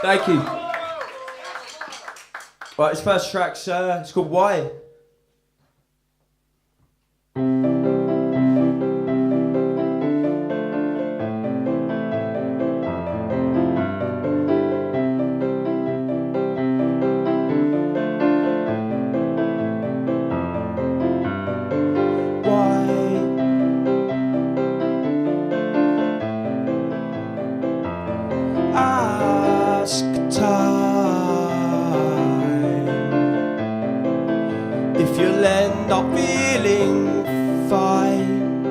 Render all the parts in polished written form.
Thank you. Right, this first track's it's called Why. Ask time if you'll end up feeling fine.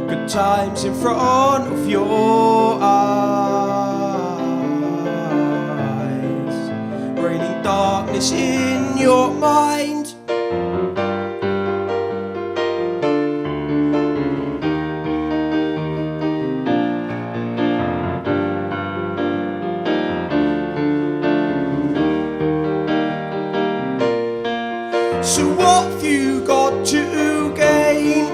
Good times in front of your eyes, raining darkness in your mind. So what have you got to gain?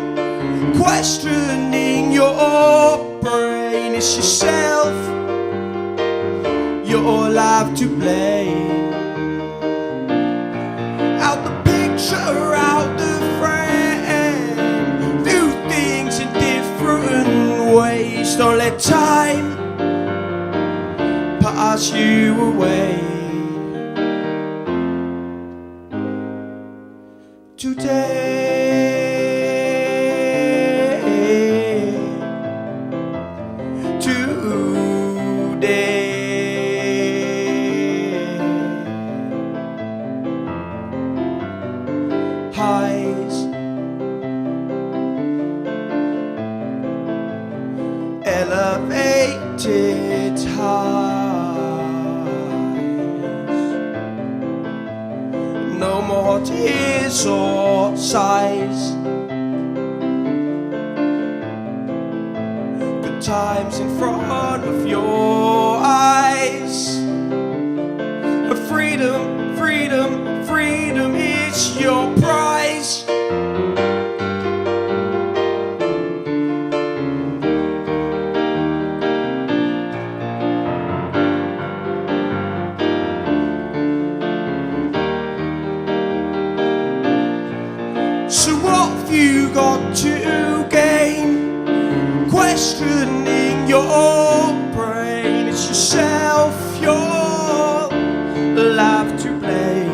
Questioning your brain. It's yourself you'll have to blame. Out the picture, out the frame. View things in different ways. Don't let time pass you away. Highs, elevated highs, no more tears or sighs. Good times in front of your eyes. Freedom, freedom, freedom is your prize. So what have you got to gain? Questioning your brain. It's yourself you'll have to blame.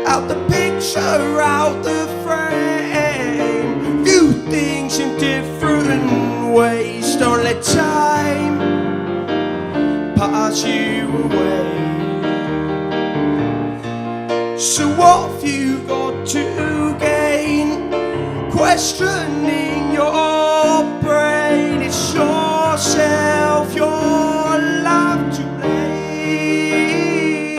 Out the picture, out the frame. View things in different ways. Don't let time pass you away. So what have you got to gain? Questioning your brain. It's yourself you'll have to blame.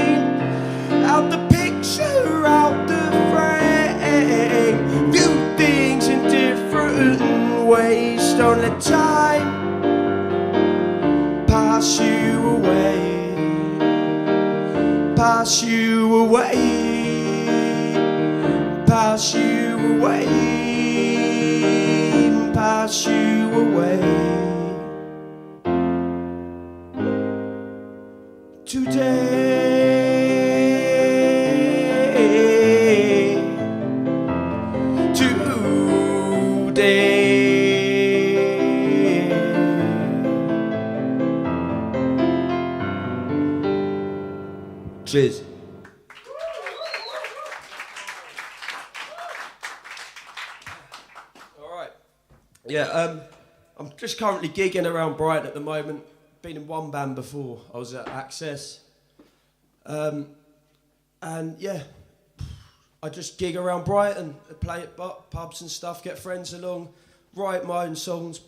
Out the picture, out the frame. View things in different ways. Don't let time pass you away. Pass you away. Pass you away. Pass you away. Today, cheers. Yeah, I'm just currently gigging around Brighton at the moment. Been in one band before. I was at Access. And yeah, I just gig around Brighton, play at pubs and stuff, get friends along, write my own songs,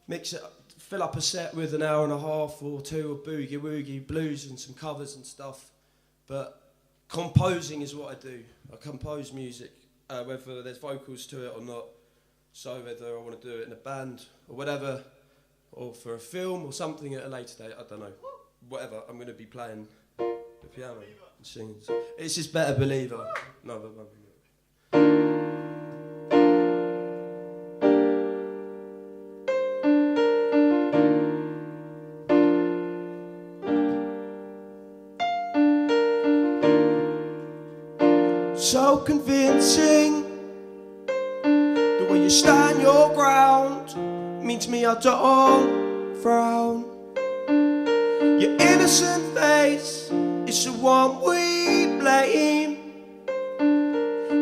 mix it, fill up a set with an hour and a half or two of boogie woogie blues and some covers and stuff. But composing is what I do. I compose music, whether there's vocals to it or not. So whether I want to do it in a band or whatever, or for a film or something at a later date, I don't know. Whatever, I'm going to be playing the piano and singing. So it's just Better Believer. No, but so convincing. The way you stand your ground means to me I don't frown. Your innocent face is the one we blame.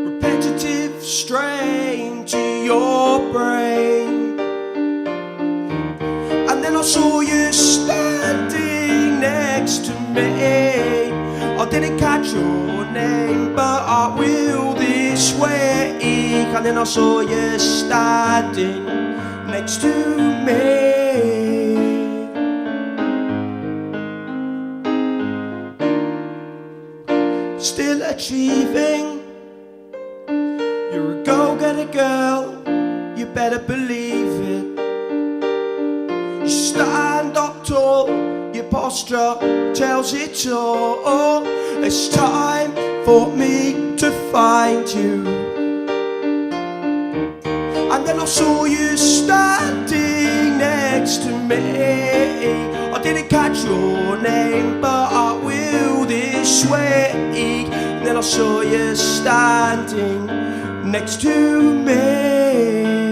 Repetitive strain to your brain. And then I saw you standing next to me. I didn't catch your name, but I will this week. And then I saw you standing next to me. Still achieving. You're a go-getter girl, you better believe it. You stand up tall, your posture tells it all. It's time for me to find you. And then I saw you standing next to me. I didn't catch your name, but I will this week. And then I saw you standing next to me.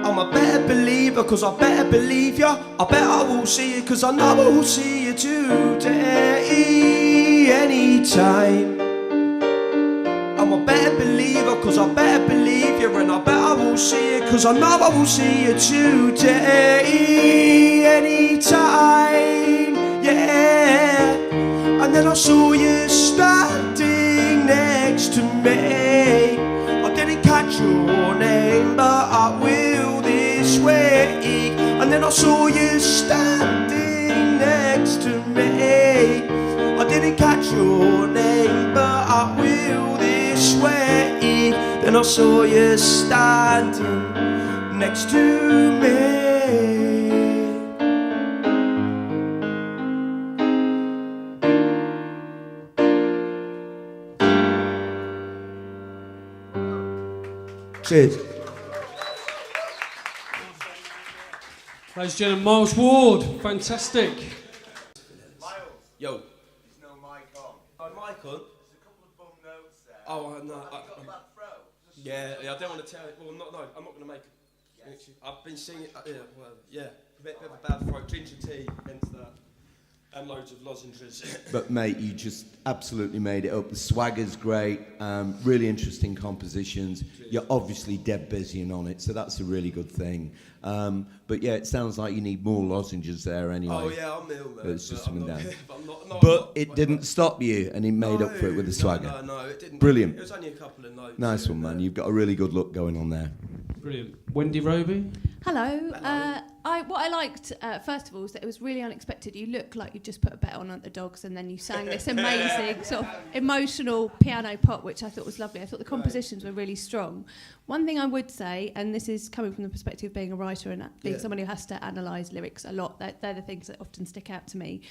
I'm a better believer, cause I better believe ya. I bet I will see you, cause I know I will see you today. Anytime. I'm a better believer, cause I better believe you. And I bet I will see you, cause I know I will see you today. Anytime, yeah. And then I saw you standing next to me. I didn't catch your name, but I will this week. And then I saw you standing next to me. I didn't catch your name, but I will this week. Then I saw you standing next to me. Cheers. Ladies and gentlemen, Miles Ward, fantastic. Miles. Yo. There's no mic on. Oh, mic on? There's a couple of bum notes there. Oh, no. Have you got a bad throw? Yeah, I don't want to tell it. Well, no, I'm not going to make it. Yes. I've been singing, a bit of a bad throat. Ginger tea, hence that. And loads of lozenges. But mate, you just absolutely made it up. The swagger's great, really interesting compositions. Cheers. You're obviously dead busy and on it, so that's a really good thing. But yeah, it sounds like you need more lozenges there anyway. Oh yeah, I'm ill, man. It's just coming down. I'm But it didn't stop you, and he made up for it with the swagger. No, it didn't. Brilliant. It was only a couple of notes. Nice one, man. You've got a really good look going on there. Brilliant. Wendy Roby. Hello. What I liked, first of all, was that it was really unexpected. You looked like you'd just put a bet on at the Dogs, and then you sang this amazing sort of emotional piano pop, which I thought was lovely. I thought the compositions were really strong. One thing I would say, and this is coming from the perspective of being a writer and being someone who has to analyse lyrics a lot, they're the things that often stick out to me.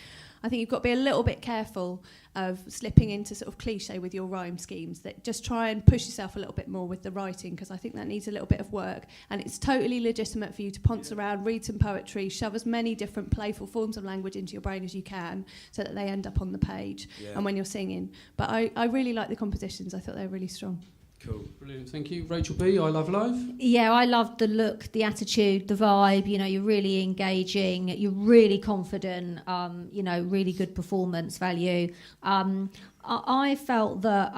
I think you've got to be a little bit careful of slipping into sort of cliche with your rhyme schemes, that just try and push yourself a little bit more with the writing, because I think that needs a little bit of work, and it's totally legitimate for you to ponce around, read some poetry, shove as many different playful forms of language into your brain as you can so that they end up on the page and when you're singing. But I really like the compositions. I thought they were really strong. Cool. Brilliant, thank you. Rachel B, I Love Life. Yeah, I loved the look, the attitude, the vibe. You know, you're really engaging, you're really confident, really good performance value. I felt that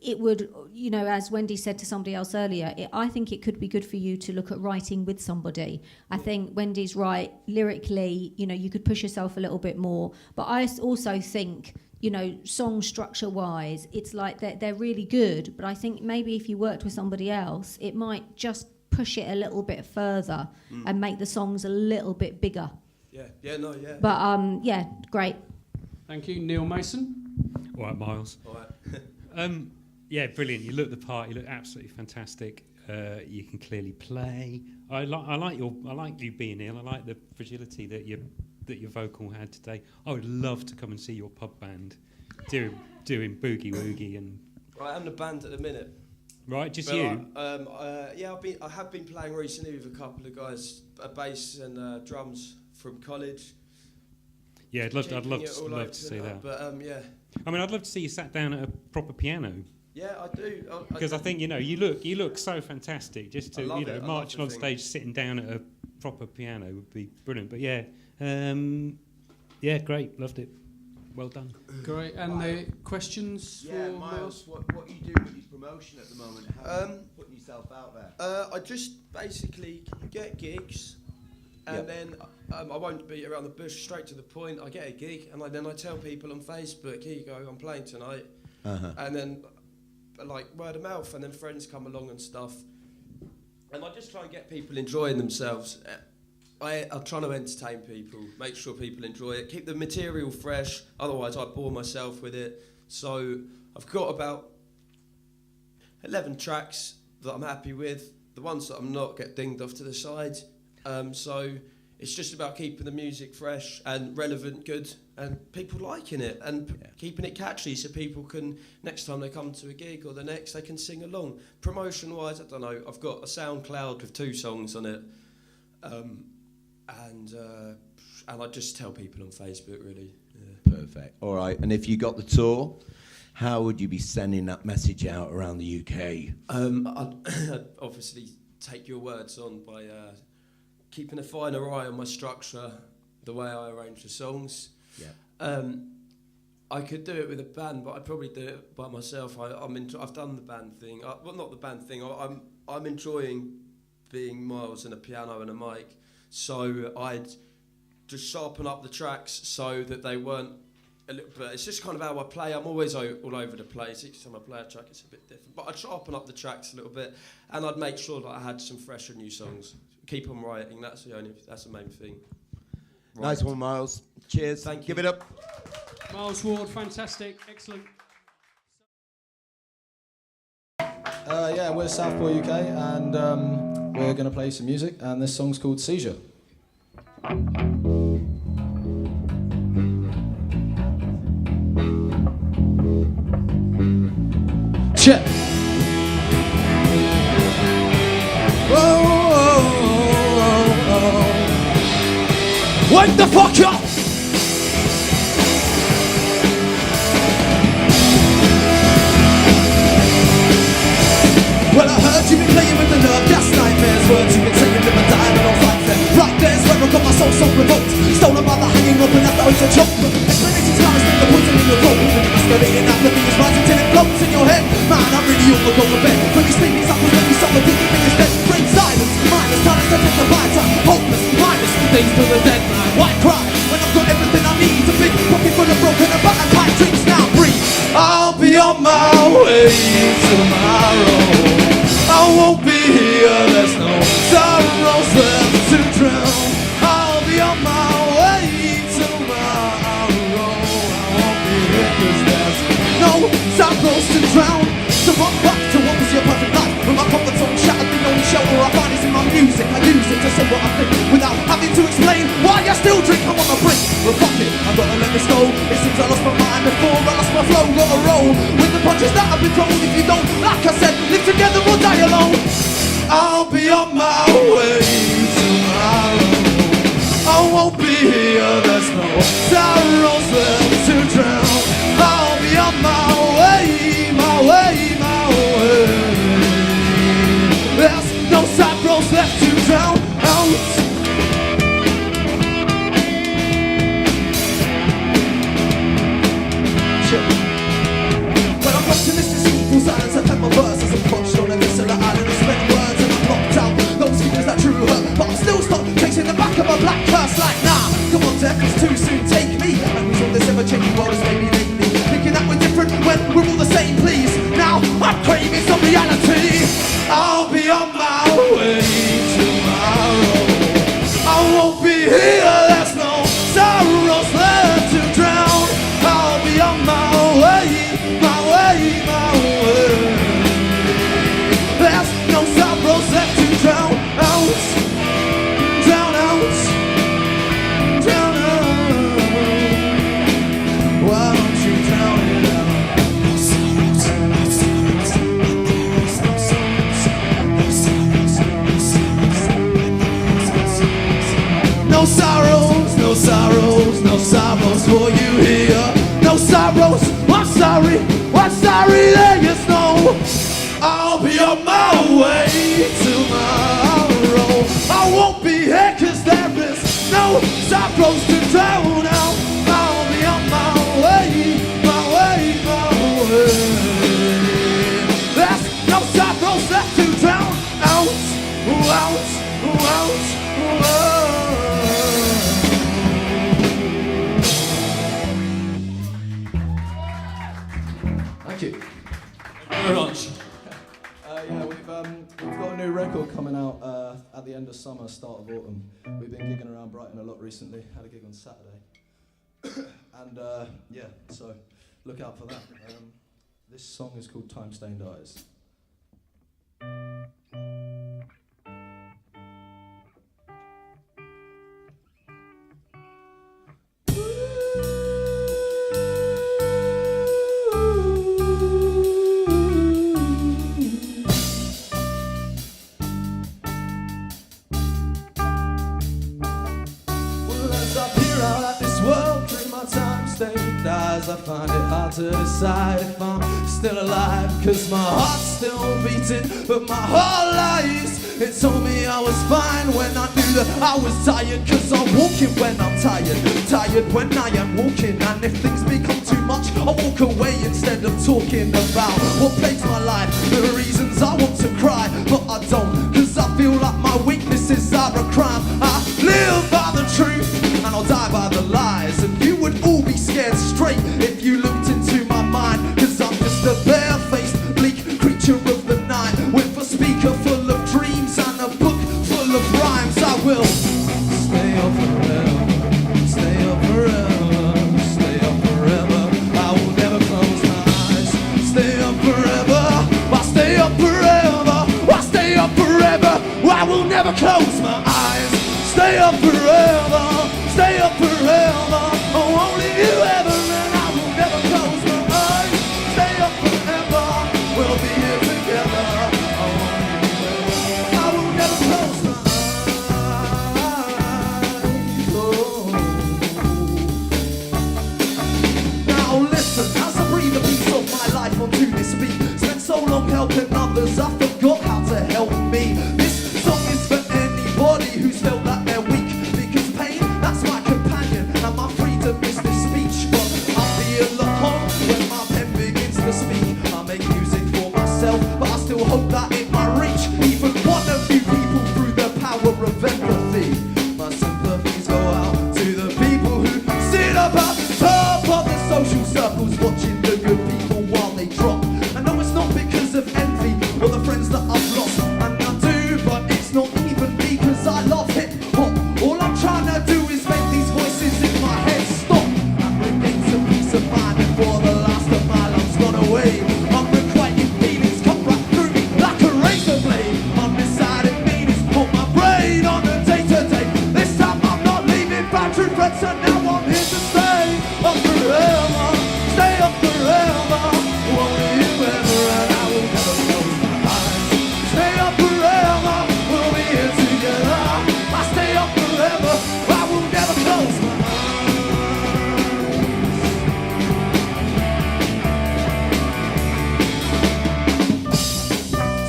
it would, as Wendy said to somebody else earlier, I think it could be good for you to look at writing with somebody. I think Wendy's right. Lyrically, you could push yourself a little bit more. But I also think, song structure wise, it's like they're really good, but I think maybe if you worked with somebody else, it might just push it a little bit further and make the songs a little bit bigger. But great. Thank you. Neil Mason. All right, Miles. All right. Brilliant. You look the part. You look absolutely fantastic. You can clearly play. I like you being ill. I like the fragility that your vocal had today. I would love to come and see your pub band doing boogie woogie and. Right, I'm the band at the minute. Right, just you. I have been playing recently with a couple of guys, bass and drums from college. Yeah, I'd love keeping it all to open see up, that. But yeah. I mean, I'd love to see you sat down at a proper piano. Yeah, I do. Because I think, you know, you look so fantastic. Just to, love you know, it. I love marching the on thing. stage, sitting down at a proper piano would be brilliant. But yeah, yeah, great, loved it. Well done. Great. And the questions Yeah, for Miles, what are you doing with your promotion at the moment? How are you putting yourself out there? I just basically get gigs, and then I won't beat around the bush. Straight to the point. I get a gig, and then I tell people on Facebook, "Here you go, I'm playing tonight," and then like word of mouth, and then friends come along and stuff, and I just try and get people enjoying themselves. I'm trying to entertain people, make sure people enjoy it, keep the material fresh, otherwise I bore myself with it. So I've got about 11 tracks that I'm happy with. The ones that I'm not get dinged off to the side. So it's just about keeping the music fresh and relevant, good, and people liking it, and keeping it catchy so people can, next time they come to a gig or the next, they can sing along. Promotion-wise, I don't know, I've got a SoundCloud with 2 songs on it. And I just tell people on Facebook, really. Yeah. Perfect. All right. And if you got the tour, how would you be sending that message out around the UK? I'd obviously take your words on by keeping a finer eye on my structure, the way I arrange the songs. Yeah. I could do it with a band, but I'd probably do it by myself. I've done the band thing. Well, not the band thing. I'm enjoying being Miles and a piano and a mic. So I'd just sharpen up the tracks so that they weren't a little bit. It's just kind of how I play. I'm always all over the place. Each time I play a track, it's a bit different. But I'd sharpen up the tracks a little bit, and I'd make sure that I had some fresher new songs. Keep on writing. That's the main thing. Right. Nice one, Miles. Cheers. Thank you. Give it up. Miles Ward, fantastic, excellent. Yeah, we're Southpaw UK, and we're going to play some music, and this song's called Seizure. Check! Whoa, whoa, whoa, whoa. Wake the fuck up! Well, I heard you been playing with the nerve gas nightmares. Words you've been saying, live and die, but don't fight them. Right there's where I got my soul so revoked. Stolen by the hanging up and that's how it's a joke. Explanation's hard, spend the poison in your throat. And you're masquerading apathy is rising till it floats in your head. Man, I'm really all go to bed. When you sleep, it's up when you saw the people think it's dead. Bring silence, mindless, time to take the bite. I'm hopeless, mindless, days to the dead man. Why cry when I've got everything I need? A big pocket full of broken and battered pipe drinks. Now breathe. I'll be on my way tomorrow. I won't be here, there's no sorrows left to drown. I'll be on my way tomorrow. I won't be here cause there's no sorrows to drown. So run back to what was your perfect life. When my comfort zone shattered, the only shelter I find is in my music. I use it to say what I think without having to explain why I still drink. I want my drink. Well fuck it, I gotta let this go. It seems I lost my mind before I lost my flow. Gotta roll with the punches that have been thrown. If you don't, like I said, live together or die alone. I'll be on my way tomorrow. I won't be here, there's no sorrows left to drown. I'll be on my way, my way, my way. There's no sorrows left to drown out. When I'm watching this deceitful silence, I pen my verse as I'm punched on a desolate island. I spent words and I'm locked out. Those feelings that drew her, but I'm still stuck chasing the back of a black curse. Like nah, come on, Death, it's too soon. Take me. And we saw this ever-changing world as maybe lately. Thinking that we're different when we're all the same. Please, now I'm craving some reality. I'll be on my way tomorrow. I won't be here. There's no sorrows left to drown. I'll be on my way. for you here. No sorrows, I'm sorry there is no. I'll be on my way tomorrow. I won't be here 'cause there is no sorrows to drown out. I'll be on my way, my way, my way. There's no sorrows left to drown out, out, out, Thank you. Very much. Yeah, we've got a new record coming out at the end of summer, start of autumn. We've been gigging around Brighton a lot recently. Had a gig on Saturday, and yeah, so look out for that. This song is called Time Stained Eyes. I find it hard to decide if I'm still alive, 'cause my heart's still beating, but my heart lies. It told me I was fine when I knew that I was tired, 'cause I'm walking when I'm tired, tired when I am walking. And if things become too much, I walk away instead of talking about what plagues my life, the reasons I want to cry, but I don't, 'cause I feel like my weaknesses are a crime. I live by the truth and I'll die by the lies, and you would all be scared straight if you looked into my mind, 'cause I'm just a barefaced, bleak creature of the night, with a speaker full of dreams and a book full of rhymes. I will stay up forever, stay up forever, stay up forever. I will never close my eyes. Stay up forever, I'll stay up forever, I'll stay up forever. I will never close my eyes. Stay up forever, stay up forever. Oh, only you ever, and I will never close my eyes. Stay up forever, we'll be here together. Oh, only you ever, I will never close my eyes. Oh. Now listen, as I breathe a piece of my life onto this beat, spent so long helping others, I forgot how to help me. This song is for anybody who's felt like they're weak, because pain, that's my companion, and my freedom is this speech. But I feel at home when my pen begins to speak. I make music for myself, but I still hope that it might reach even one of you people through the power of empathy. My sympathies go out to the people who sit up at the top of the social circles, watching the good people while they drop. I know it's not because of envy or the friends that I've lost, and I do, but it's not even because I love hip hop. All I'm trying to do is make these voices in my head stop and regain some peace of mind before the last of my lungs gone away. Unrequited feelings come right through me like a razor blade. Undecided meanings put my brain on the day-to-day. This time I'm not leaving factory threats, and now I'm here to stay up forever, stay up forever. Only you ever, and I will never close my eyes. Stay up forever, we'll be here together. I stay up forever, I will never close my eyes.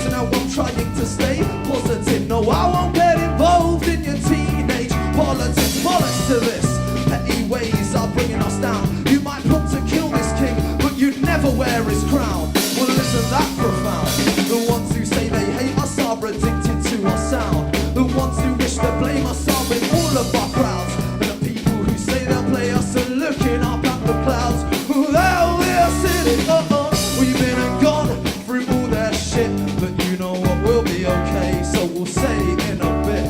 So now I'm trying to stay positive. No, I won't get involved in your teenage politics. Bollocks to this. Petty ways are bringing us down. You might plot to kill this king, but you'd never wear his crown. Well, isn't that profound? The ones who say they hate us are addicted to our sound. The ones who wish to blame us are in all of our crowds. And the people who say they'll play us are looking up at the clouds. Well, they'll be sitting, we've been and gone through all their shit, but you know what, we'll be okay, so we'll say in a bit.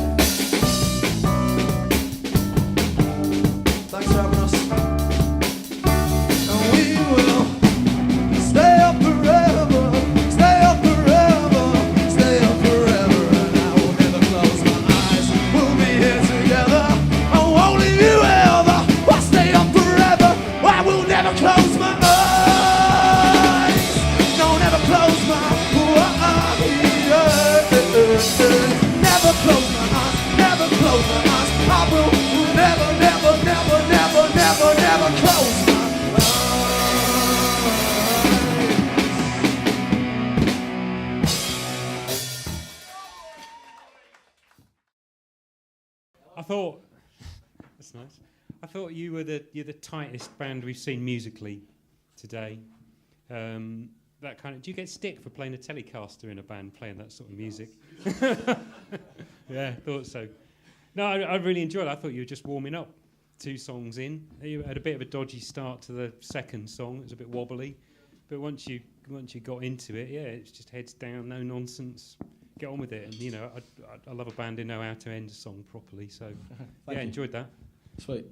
thought that's nice. I thought you're the tightest band we've seen musically today. That kind of. Do you get stick for playing a Telecaster in a band, playing that sort of music? Yeah, thought so. No, I really enjoyed it. I thought you were just warming up. 2 songs in, you had a bit of a dodgy start to the second song. It was a bit wobbly, but once you got into it, yeah, it's just heads down, no nonsense. Get on with it, and you know, I love a band who know how to end a song properly. So, yeah, enjoyed that. Sweet.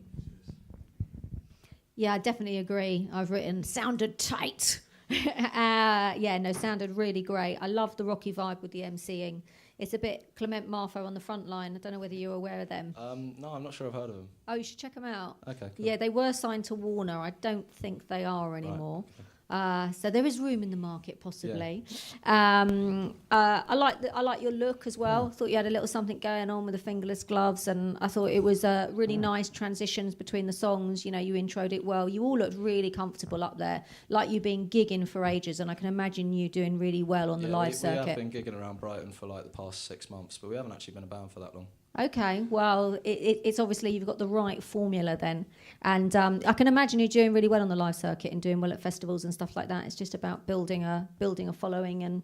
Yeah, I definitely agree. I've written sounded tight. Sounded really great. I love the rocky vibe with the MCing. It's a bit Clement Marfo on the front line. I don't know whether you're aware of them. No, I'm not sure I've heard of them. Oh, you should check them out. Okay, cool. Yeah, they were signed to Warner. I don't think they are anymore. So there is room in the market, possibly. Yeah. I like your look as well. Thought you had a little something going on with the fingerless gloves, and I thought it was really nice transitions between the songs. You know, you introed it well. You all looked really comfortable up there, like you've been gigging for ages, and I can imagine you doing really well on the live circuit. We have been gigging around Brighton for like the past 6 months, but we haven't actually been a band for that long. Okay, well, it's obviously you've got the right formula then. And I can imagine you doing really well on the live circuit and doing well at festivals and stuff like that. It's just about building a following and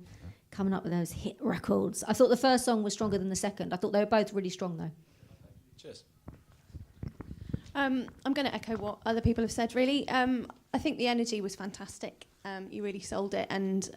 coming up with those hit records. I thought the first song was stronger than the second. I thought they were both really strong, though. Cheers. I'm going to echo what other people have said, really. I think the energy was fantastic. You really sold it, and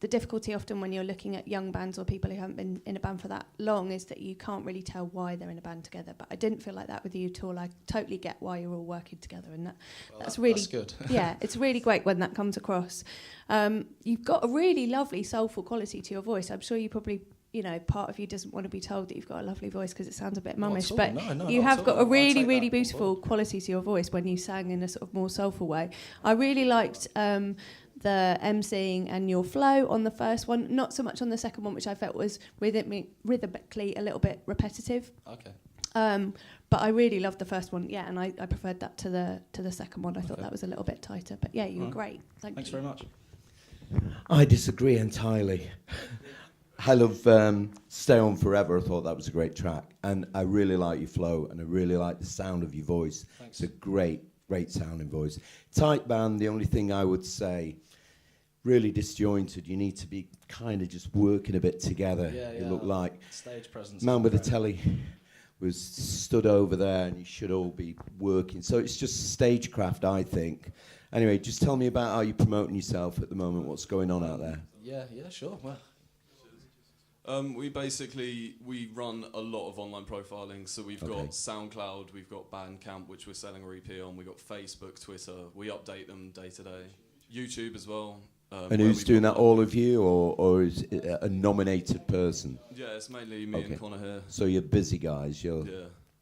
the difficulty often when you're looking at young bands or people who haven't been in a band for that long is that you can't really tell why they're in a band together. But I didn't feel like that with you at all. I totally get why you're all working together, and that's really good. Yeah, it's really great when that comes across. You've got a really lovely soulful quality to your voice. I'm sure you probably, you know, part of you doesn't want to be told that you've got a lovely voice because it sounds a bit mummish, but you have got a really, really beautiful quality to your voice when you sang in a sort of more soulful way. I really liked the emceeing and your flow on the first one, not so much on the second one, which I felt was rhythmically a little bit repetitive. Okay. But I really loved the first one, yeah, and I preferred that to the second one. I thought that was a little bit tighter, but yeah, you were great. Thanks very much. I disagree entirely. I love Stay On Forever. I thought that was a great track, and I really like your flow, and I really like the sound of your voice. Thanks. It's a great sounding voice. Tight band, the only thing I would say, really disjointed. You need to be kind of just working a bit together. You look like stage presence. Man with the telly was stood over there, and you should all be working. So it's just stagecraft, I think. Anyway, just tell me about how you're promoting yourself at the moment. What's going on out there? Yeah, sure. Well, we run a lot of online profiling. So we've got SoundCloud, we've got Bandcamp, which we're selling a EP on. We've got Facebook, Twitter. We update them day to day. YouTube as well. And who's doing that? All of you, or is it a nominated person? Yeah, it's mainly me and Connor here. So you're busy guys. Yeah.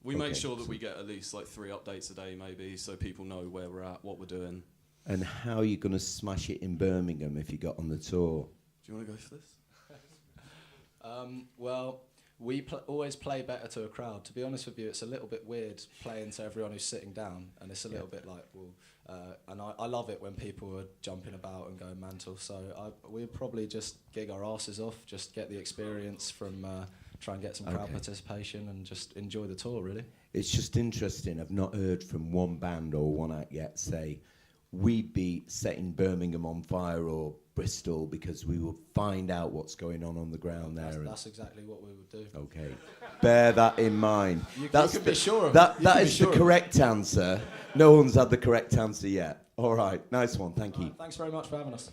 We make sure that we get at least like 3 updates a day, maybe, so people know where we're at, what we're doing. And how are you going to smash it in Birmingham if you got on the tour? Do you want to go for this? Well, we always play better to a crowd. To be honest with you, it's a little bit weird playing to everyone who's sitting down, and it's a little bit like, and I love it when people are jumping about and going mental. So we'll probably just gig our asses off, just get the experience from, try and get some crowd participation, and just enjoy the tour, really. It's just interesting. I've not heard from one band or one act yet say, we'd be setting Birmingham on fire or Bristol because we will find out what's going on the ground there. That's exactly what we would do. Okay. Bear that in mind. You can be sure of that. That is the correct answer. No one's had the correct answer yet. All right. Nice one. Thank you. Thanks very much for having us.